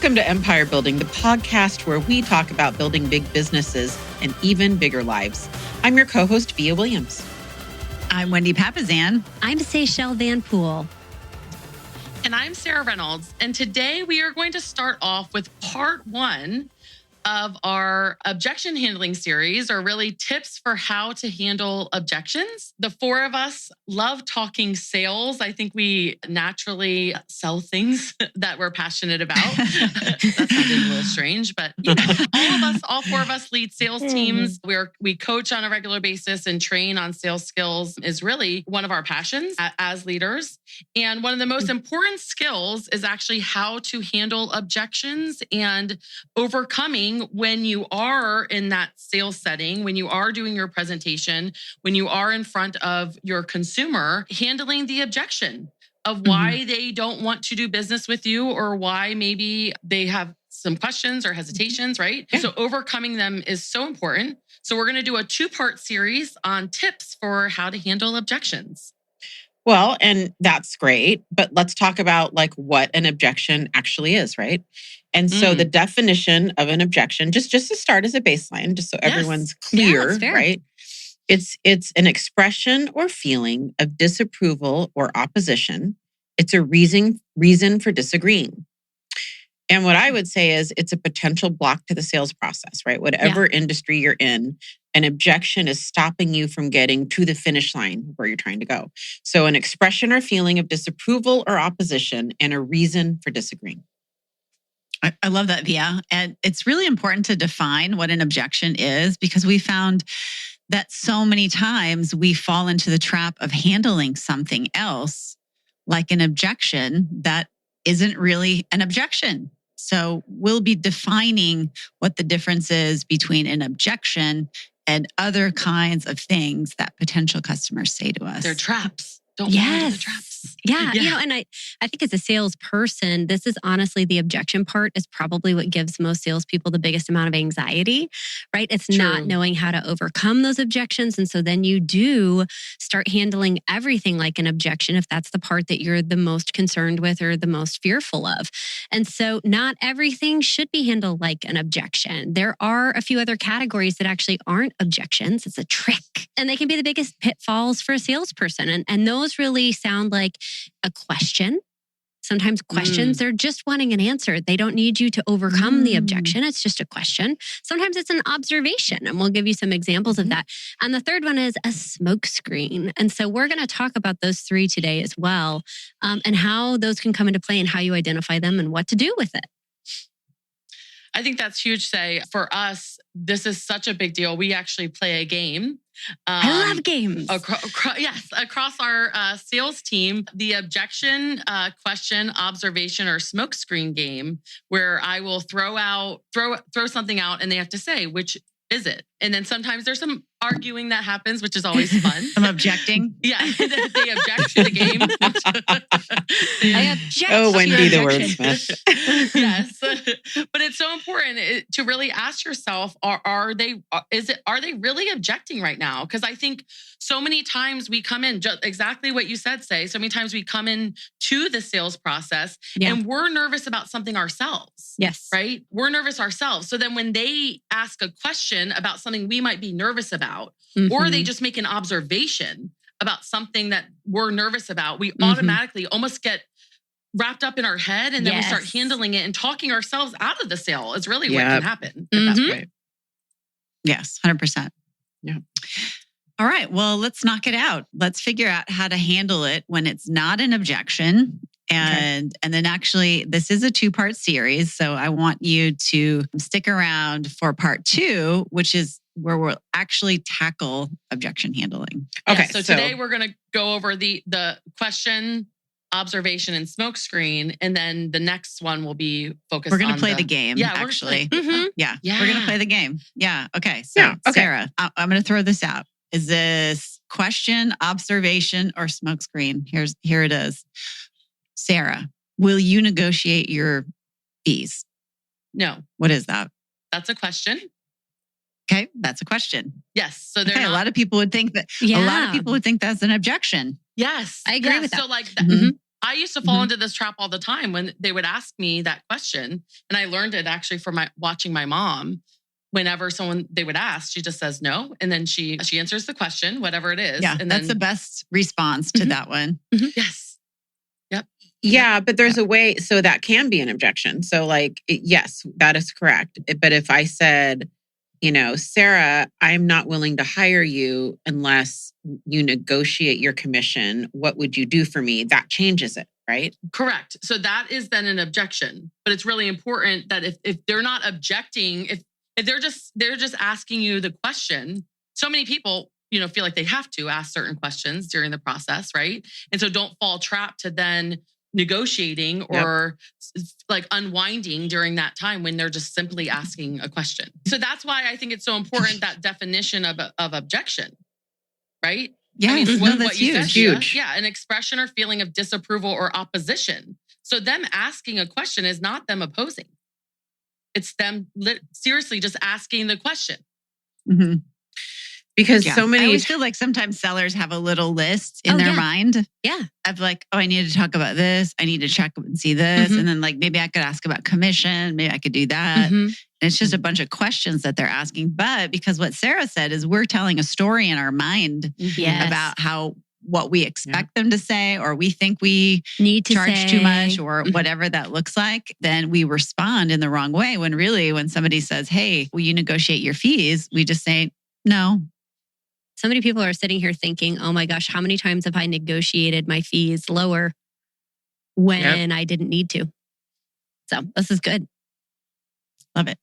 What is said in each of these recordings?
Welcome to Empire Building, the podcast where we talk about building big businesses and even bigger lives. I'm your co-host, Via Williams. I'm Wendy Papazan. I'm Seychelle Van Pool. And I'm Sarah Reynolds. And today we are going to start off with part one of our objection handling series, or really tips for how to handle objections. The four of us love talking sales. I think we naturally sell things that we're passionate about. That sounded a little strange, but all four of us lead sales teams. We coach on a regular basis and train on sales skills is really one of our passions as leaders. And one of the most important skills is actually how to handle objections and overcoming when you are in that sales setting, when you are doing your presentation, when you are in front of your consumer, handling the objection of why they don't want to do business with you, or why maybe they have some questions or hesitations, right? Yeah. So overcoming them is so important. So we're going to do a 2-part series on tips for how to handle objections. Well, and that's great, but let's talk about what an objection actually is, right? And so the definition of an objection, just to start as a baseline, just so everyone's clear, right? It's an expression or feeling of disapproval or opposition. It's a reason for disagreeing. And what I would say is it's a potential block to the sales process, right? Whatever industry you're in, an objection is stopping you from getting to the finish line where you're trying to go. So an expression or feeling of disapproval or opposition and a reason for disagreeing. I love that, Via. And it's really important to define what an objection is, because we found that so many times we fall into the trap of handling something else like an objection that isn't really an objection. So we'll be defining what the difference is between an objection and other kinds of things that potential customers say to us. They're traps. Don't fall into the traps. Yeah. And I think as a salesperson, this is honestly the objection part is probably what gives most salespeople the biggest amount of anxiety, right? It's not knowing how to overcome those objections. And so then you do start handling everything like an objection if that's the part that you're the most concerned with or the most fearful of. And so not everything should be handled like an objection. There are a few other categories that actually aren't objections. It's a trick. And they can be the biggest pitfalls for a salesperson. And those really sound like a question. Sometimes questions, they're just wanting an answer. They don't need you to overcome the objection. It's just a question. Sometimes it's an observation, and we'll give you some examples of that. And the third one is a smokescreen. And so we're going to talk about those three today as well, and how those can come into play and how you identify them and what to do with it. I think that's huge, Say. For us, this is such a big deal. We actually play a game. I love games. Across our sales team, the objection, question, observation, or smokescreen game, where I will throw something out and they have to say, which is it? And then sometimes there's some arguing that happens, which is always fun. I'm objecting. Yeah, they object to the game. I object. Oh, Wendy, the wordsmith. Yes, but it's so important to really ask yourself: Are they really objecting right now? Because I think so many times we come in just exactly what you said. Say so many times we come in to the sales process and we're nervous about something ourselves. Yes, right. We're nervous ourselves. So then when they ask a question about something we might be nervous about, or they just make an observation about something that we're nervous about, we automatically almost get wrapped up in our head, and then we start handling it and talking ourselves out of the sale is really what can happen at that point. Yes, 100%. Yeah. All right, well, let's knock it out. Let's figure out how to handle it when it's not an objection. And then actually, this is a 2-part series. So I want you to stick around for part 2, which is where we'll actually tackle objection handling. Okay. So today we're going to go over the question, observation, and smokescreen. And then the next one will be focused on We're going to play the game, actually. We're going to play the game. Yeah. Okay. So Sarah, I'm going to throw this out. Is this question, observation, or smokescreen? Here it is. Sarah, will you negotiate your fees? No. What is that? That's a question. Okay, that's a question. Yes. So a lot of people would think that. A lot of people would think that's an objection. Yes, I agree with that. So I used to fall into this trap all the time when they would ask me that question. And I learned it actually from watching my mom. Whenever they would ask, she just says no. And then she answers the question, whatever it is. Yeah, and that's the best response to that one. Yes. Yep. Yeah, but there's a way, so that can be an objection. So yes, that is correct. But if I said, Sarah, I'm not willing to hire you unless you negotiate your commission, what would you do for me? That changes it, right? Correct. So that is then an objection. But it's really important that if they're not objecting, if they're just asking you the question, so many people, feel like they have to ask certain questions during the process, right? And so don't fall trapped to then negotiating or unwinding during that time when they're just simply asking a question. So that's why I think it's so important, that definition of objection, right? Yeah, I mean, that's huge. Huge. Yeah, an expression or feeling of disapproval or opposition. So them asking a question is not them opposing. It's them seriously just asking the question. Mm-hmm. Because so many... I always feel like sometimes sellers have a little list in their mind. Yeah. Of I need to talk about this. I need to check and see this. And then maybe I could ask about commission. Maybe I could do that. And it's just a bunch of questions that they're asking. But because what Sarah said is we're telling a story in our mind about what we expect them to say, or we think we need to charge say too much, or whatever that looks like, then we respond in the wrong way. When really, when somebody says, hey, will you negotiate your fees? We just say, no. So many people are sitting here thinking, oh my gosh, how many times have I negotiated my fees lower when I didn't need to? So this is good. Love it.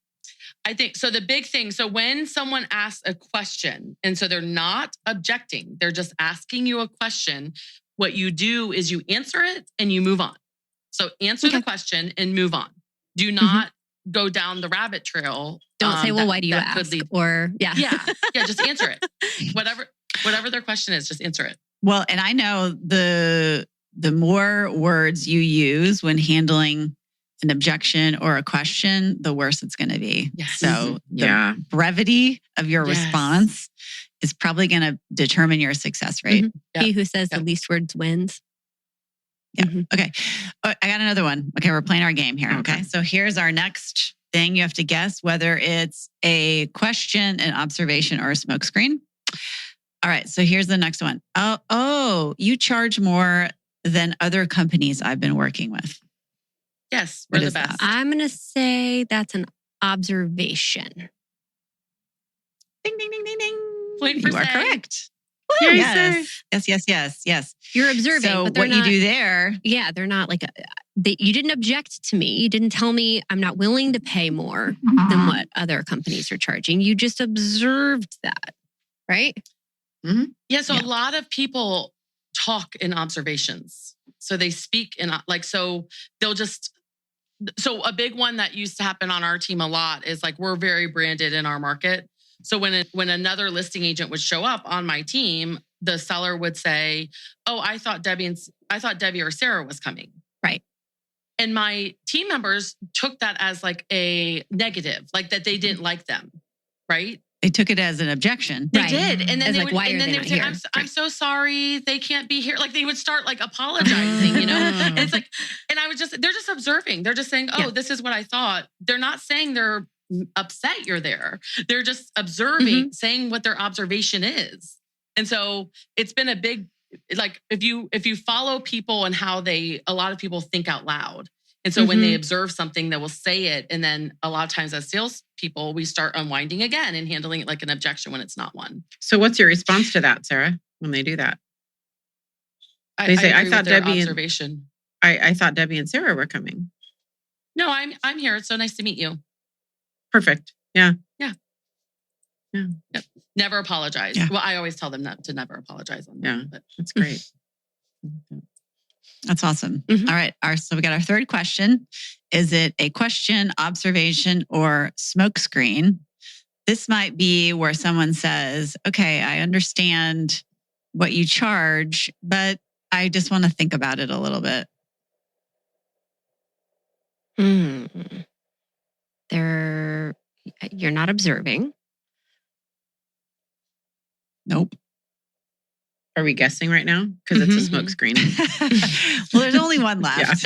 I think so. The big thing, so when someone asks a question, and so they're not objecting, they're just asking you a question, what you do is you answer it and you move on. So answer the question and move on. Do not go down the rabbit trail. Don't say, well, why do you ask? Or just answer it. Whatever their question is, just answer it. Well, and I know the more words you use when handling an objection or a question, the worse it's going to be. Yes. So the brevity of your response is probably going to determine your success rate. He who says the least words wins. Yeah. Okay. I got another one. Okay. We're playing our game here. Okay. So here's our next thing. You have to guess whether it's a question, an observation, or a smokescreen. All right. So here's the next one. Oh, you charge more than other companies I've been working with. Yes. We're the best. I'm going to say that's an observation. Ding, ding, ding, ding, ding. Point for you are say. correct. Yes. You're observing. So but what not, you do there. Yeah, they're not you didn't object to me. You didn't tell me I'm not willing to pay more than what other companies are charging. You just observed that, right? Yeah. So a lot of people talk in observations. So they speak in so they'll just. So a big one that used to happen on our team a lot is we're very branded in our market. So when another listing agent would show up on my team, the seller would say, "Oh, I thought Debbie or Sarah was coming." Right. And my team members took that as a negative, that they didn't like them, right? They took it as an objection. They did, and then they would, why are they would say, here? I'm so sorry, they can't be here." They would start apologizing, And it's and I was they're just observing. They're just saying, "Oh, this is what I thought." They're not saying they're upset you're there. They're just observing, saying what their observation is. And so it's been a big, if you follow people and how a lot of people think out loud. And so when they observe something, they will say it. And then a lot of times as salespeople, we start unwinding again and handling it like an objection when it's not one. So what's your response to that, Sarah, when they do that? They say, I thought Debbie observation. I thought Debbie and Sarah were coming. No, I'm here. It's so nice to meet you. Perfect. Yeah. Yep. Never apologize. Yeah. Well, I always tell them to never apologize on that. Yeah, that's great. That's awesome. All right. So we got our third question. Is it a question, observation, or smokescreen? This might be where someone says, okay, I understand what you charge, but I just want to think about it a little bit. You're not observing. Nope. Are we guessing right now? Because it's a smoke screen. Well, there's only one left.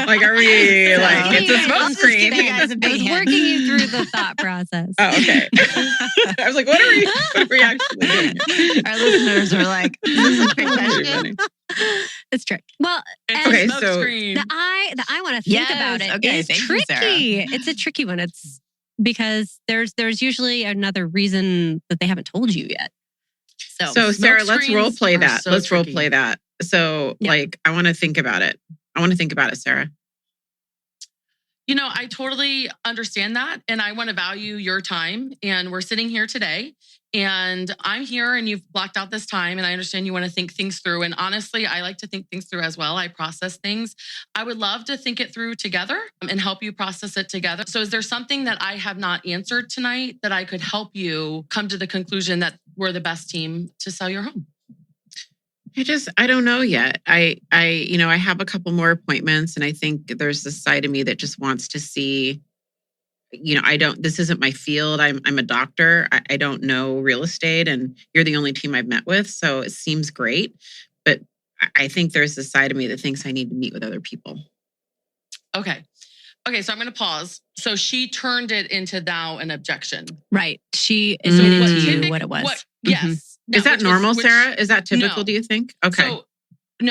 Like, are we like, it's a smoke screen? I was working you through the thought process. Oh, okay. I was like, what are we actually doing? Our listeners are like, this is a trick question. It's trick. Well, okay, so the I want to think about it is tricky. It's a tricky one. It's because there's usually another reason that they haven't told you yet. So Sarah, let's role play that. Let's role play that. So like, I want to think about it. Sarah. You know, I totally understand that. And I want to value your time. And we're sitting here today and I'm here and you've blocked out this time. And I understand you want to think things through. And honestly, I like to think things through as well. I process things. I would love to think it through together and help you process it together. So is there something that I have not answered tonight that I could help you come to the conclusion that we're the best team to sell your home? I don't know yet. I have a couple more appointments and I think there's this side of me that just wants to see, this isn't my field. I'm a doctor. I don't know real estate and you're the only team I've met with. So it seems great. But I think there's this side of me that thinks I need to meet with other people. Okay. So I'm going to pause. So she turned it into now an objection. Right. She admitted to you what it was. Yes. No, is that normal, Sarah? Is that typical, do you think? Okay. You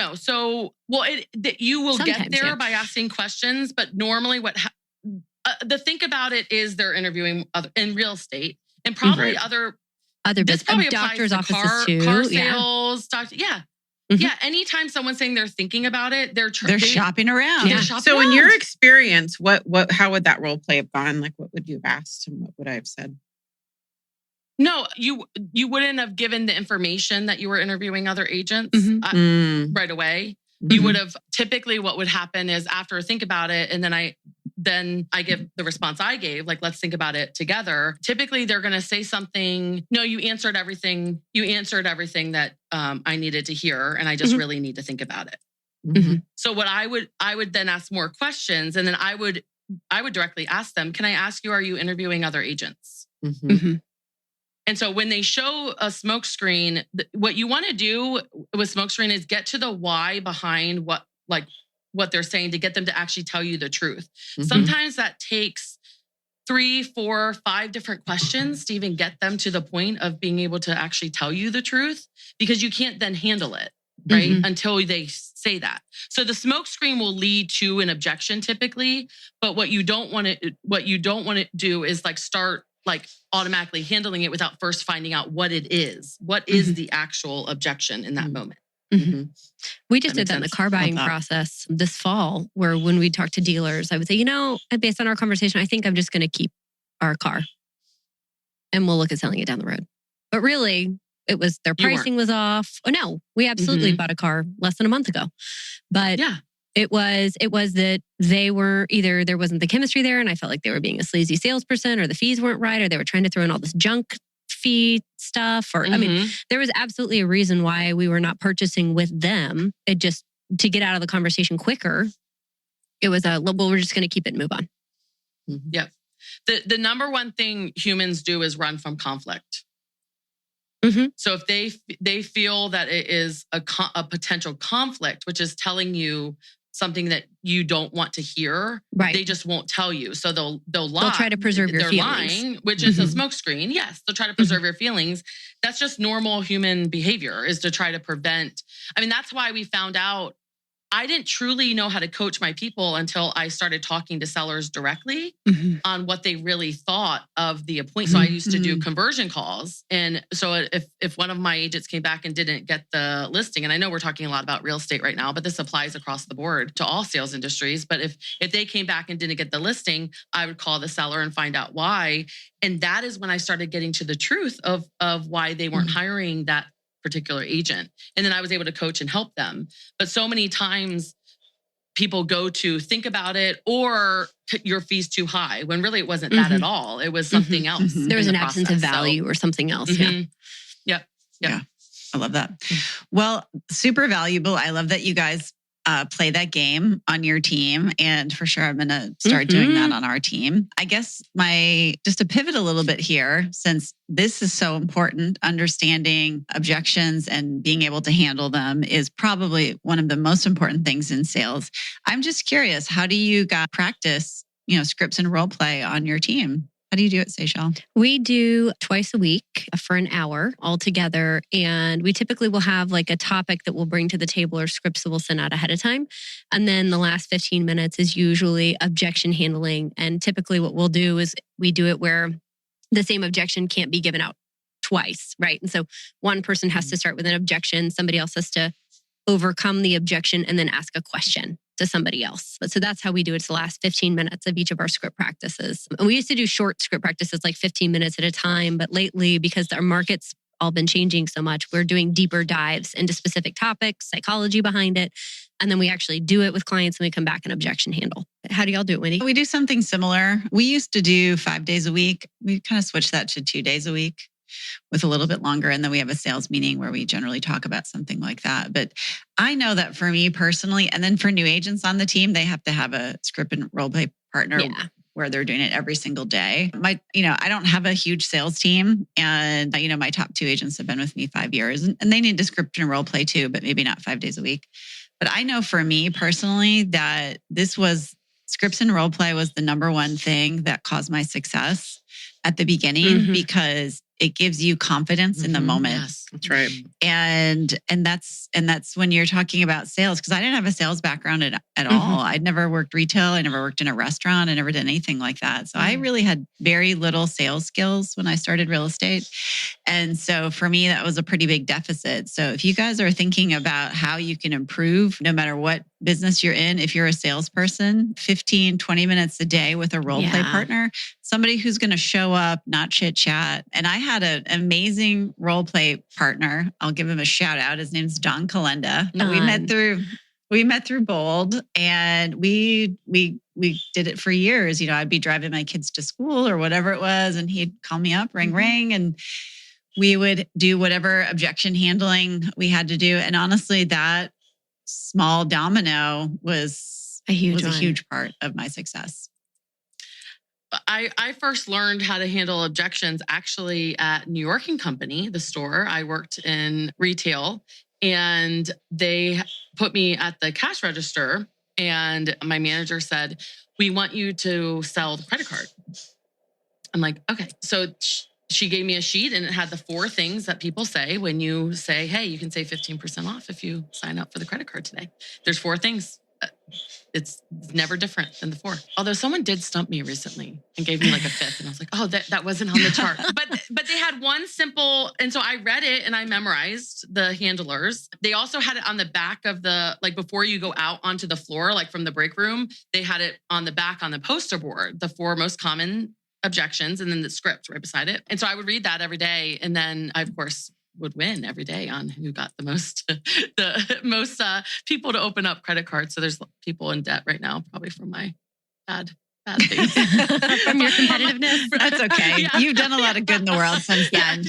will sometimes, get there by asking questions, but normally the think about it is they're interviewing in real estate and probably other business, probably doctors' applies to offices too. Car sales, Yeah. Anytime someone's saying they're thinking about it, they're shopping around. Yeah. So in your experience, how would that role play have gone? Like, what would you have asked and what would I have said? No, you wouldn't have given the information that you were interviewing other agents right away. Mm-hmm. You would have typically what would happen is after I think about it, and then I give the response I gave, like, let's think about it together. Typically they're going to say something. No, you answered everything. You answered everything that I needed to hear. And I just really need to think about it. Mm-hmm. So what I would then ask more questions. And then I would directly ask them, can I ask you, are you interviewing other agents? Mm-hmm. Mm-hmm. And so when they show a smoke screen, what you want to do with smoke screen is get to the why behind what they're saying to get them to actually tell you the truth. Mm-hmm. Sometimes that takes 3, 4, 5 different questions to even get them to the point of being able to actually tell you the truth, because you can't then handle it, right? Mm-hmm. Until they say that. So the smoke screen will lead to an objection typically, but what you don't want to do is start automatically handling it without first finding out what it is. What is the actual objection in that moment? Mm-hmm. We just did that in the car buying process this fall, where when we talked to dealers, I would say, based on our conversation, I think I'm just going to keep our car and we'll look at selling it down the road. But really, it was their pricing was off. Oh no, we absolutely bought a car less than a month ago. But it was that they were either there wasn't the chemistry there and I felt like they were being a sleazy salesperson, or the fees weren't right, or they were trying to throw in all this junk fee stuff, or I mean, there was absolutely a reason why we were not purchasing with them. It just, to get out of the conversation quicker, it was we're just going to keep it and move on. Mm-hmm. Yep. The number one thing humans do is run from conflict. Mm-hmm. So if they feel that it is a potential conflict, which is telling you something that you don't want to hear, they just won't tell you. So they'll lie. They'll try to preserve your feelings. Lying, which is a smokescreen. Yes, they'll try to preserve your feelings. That's just normal human behavior, is to try to prevent. I mean, that's why we found out I didn't truly know how to coach my people until I started talking to sellers directly on what they really thought of the appointment. So I used to do conversion calls. And so if one of my agents came back and didn't get the listing, and I know we're talking a lot about real estate right now, but this applies across the board to all sales industries. But if they came back and didn't get the listing, I would call the seller and find out why. And that is when I started getting to the truth of why they weren't hiring that particular agent. And then I was able to coach and help them. But so many times people go to think about it, or your fee's too high, when really it wasn't that at all. It was something else. There was an absence of value or something else. Yeah. I love that. Well, super valuable. I love that you guys play that game on your team. And for sure, I'm going to start doing that on our team. I guess just to pivot a little bit here, since this is so important, understanding objections and being able to handle them is probably one of the most important things in sales. I'm just curious, how do you guys practice, scripts and role play on your team? How do you do it, Seychelle? We do twice a week for an hour all together. And we typically will have like a topic that we'll bring to the table or scripts that we'll send out ahead of time. And then the last 15 minutes is usually objection handling. And typically what we'll do is we do it where the same objection can't be given out twice, right? And so one person has to start with an objection. Somebody else has to overcome the objection and then ask a question to somebody else. So that's how we do it. It's the last 15 minutes of each of our script practices. And we used to do short script practices, like 15 minutes at a time. But lately, because our market's all been changing so much, we're doing deeper dives into specific topics, psychology behind it. And then we actually do it with clients and we come back and objection handle. How do y'all do it, Wendy? We do something similar. We used to do 5 days a week. We kind of switched that to 2 days a week with a little bit longer. And then we have a sales meeting where we generally talk about something like that. But I know that for me personally, and then for new agents on the team, they have to have a script and role play partner where they're doing it every single day. I don't have a huge sales team. And, my top 2 agents have been with me 5 years and they need to script and role play too, but maybe not 5 days a week. But I know for me personally that scripts and role play was the number one thing that caused my success at the beginning because it gives you confidence in the moment. Yes, that's right. And that's when you're talking about sales, because I didn't have a sales background at all. I'd never worked retail. I never worked in a restaurant. I never did anything like that. So I really had very little sales skills when I started real estate. And so for me, that was a pretty big deficit. So if you guys are thinking about how you can improve, no matter what business you're in, if you're a salesperson, 15, 20 minutes a day with a role play partner, somebody who's going to show up, not chit chat. And I had an amazing role play partner. I'll give him a shout out. His name's Don Kalenda. We met through Bold, and we did it for years. I'd be driving my kids to school or whatever it was, and he'd call me up, ring, and we would do whatever objection handling we had to do. And honestly, that small domino was a huge part of my success. I first learned how to handle objections actually at New York & Company, the store. I worked in retail and they put me at the cash register and my manager said, "We want you to sell the credit card." I'm like, okay. So she gave me a sheet and it had the 4 things that people say when you say, "Hey, you can save 15% off if you sign up for the credit card today." There's 4 things. It's never different than the 4. Although someone did stump me recently and gave me like a 5th. And I was like, oh, that wasn't on the chart. But they had one simple, and so I read it and I memorized the handlers. They also had it on the back of before you go out onto the floor, like from the break room, they had it on the back on the poster board, the 4 most common objections, and then the script right beside it. And so I would read that every day. And then I, of course, would win every day on who got the most people to open up credit cards. So there's people in debt right now, probably from my bad things. From your competitiveness. That's okay. Yeah. You've done a lot of good in the world since then.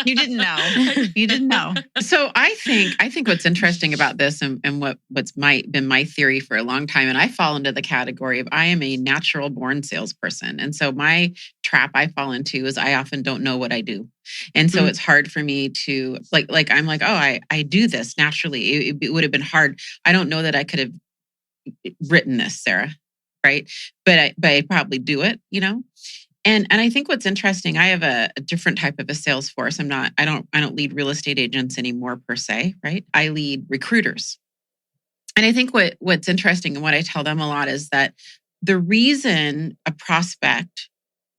You didn't know. So I think what's interesting about this and what's been my theory for a long time, and I fall into the category of I am a natural born salesperson. And so my trap I fall into is I often don't know what I do. And so it's hard for me to I'm like, oh, I do this naturally. It would have been hard. I don't know that I could have written this, Sarah. Right. But I probably do it, And I think what's interesting, I have a different type of a sales force. I don't lead real estate agents anymore per se, right? I lead recruiters. And I think what's interesting and what I tell them a lot is that the reason a prospect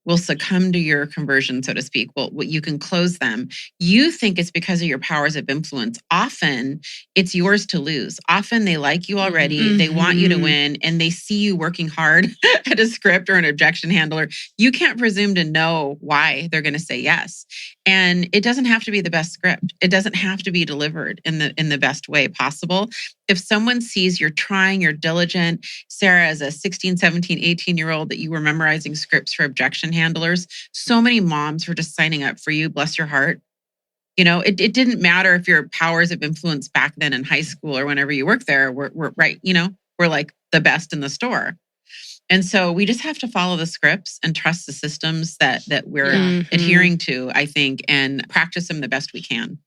will succumb to your conversion, so to speak, you can close them. You think it's because of your powers of influence. Often it's yours to lose. Often they like you already. They want you to win and they see you working hard at a script or an objection handler. You can't presume to know why they're going to say yes. And it doesn't have to be the best script. It doesn't have to be delivered in the best way possible. If someone sees you're trying, you're diligent, Sarah, as a 16, 17, 18-year-old that you were memorizing scripts for objection handlers, so many moms were just signing up for you, bless your heart. It didn't matter if your powers of influence back then in high school or whenever you worked there were right. We're like the best in the store. And so we just have to follow the scripts and trust the systems that we're adhering to, I think, and practice them the best we can.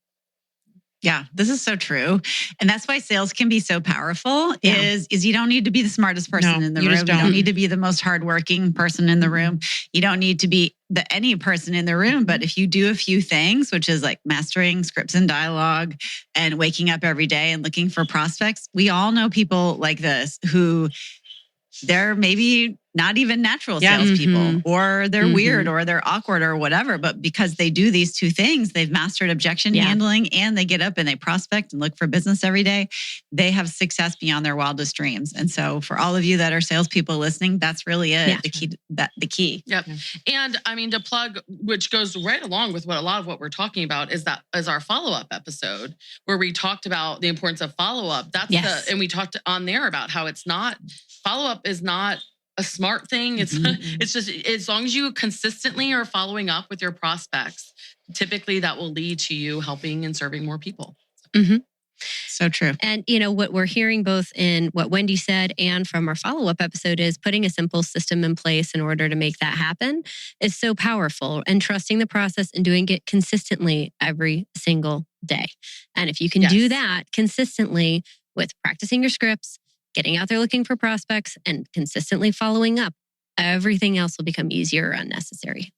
Yeah, this is so true. And that's why sales can be so powerful is you don't need to be the smartest person in the room. You don't need to be the most hardworking person in the room. You don't need to be any person in the room. But if you do a few things, which is like mastering scripts and dialogue and waking up every day and looking for prospects, we all know people like this who they're maybe not even natural salespeople, or they're weird, or they're awkward, or whatever. But because they do these two things, they've mastered objection handling, and they get up and they prospect and look for business every day. They have success beyond their wildest dreams. And so, for all of you that are salespeople listening, that's really it. Yeah. The key. Yep. And I mean, to plug, which goes right along with what a lot of what we're talking about is our follow-up episode where we talked about the importance of follow-up. And we talked on there about how it's not follow-up is not a smart thing. It's just as long as you consistently are following up with your prospects, typically that will lead to you helping and serving more people. So true. And what we're hearing both in what Wendy said and from our follow-up episode is putting a simple system in place in order to make that happen is so powerful, and trusting the process and doing it consistently every single day. And if you can do that consistently with practicing your scripts, getting out there looking for prospects, and consistently following up, everything else will become easier or unnecessary.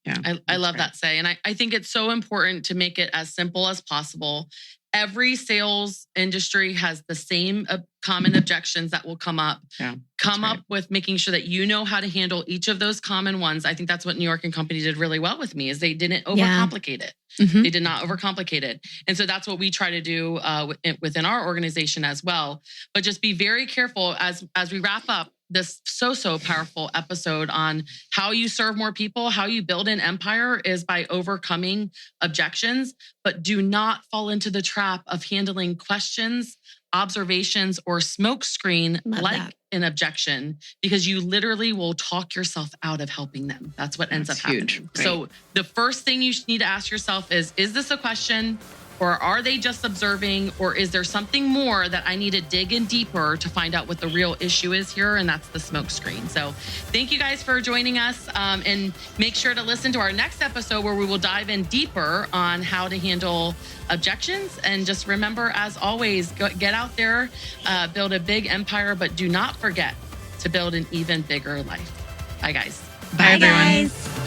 Yeah, I love that say. And I think it's so important to make it as simple as possible. Every sales industry has the same common objections that will come up. Yeah, come up with making sure that you know how to handle each of those common ones. I think that's what New York & Company did really well with me, is they didn't overcomplicate it. They did not overcomplicate it. And so that's what we try to do within our organization as well. But just be very careful as we wrap up this so powerful episode on how you serve more people, how you build an empire is by overcoming objections, but do not fall into the trap of handling questions, observations, or smokescreen an objection, because you literally will talk yourself out of helping them. That's what ends up happening. Right. So the first thing you need to ask yourself is this a question? Or are they just observing? Or is there something more that I need to dig in deeper to find out what the real issue is here? And that's the smoke screen. So thank you guys for joining us. And make sure to listen to our next episode where we will dive in deeper on how to handle objections. And just remember, as always, get out there, build a big empire, but do not forget to build an even bigger life. Bye, guys. Bye, guys.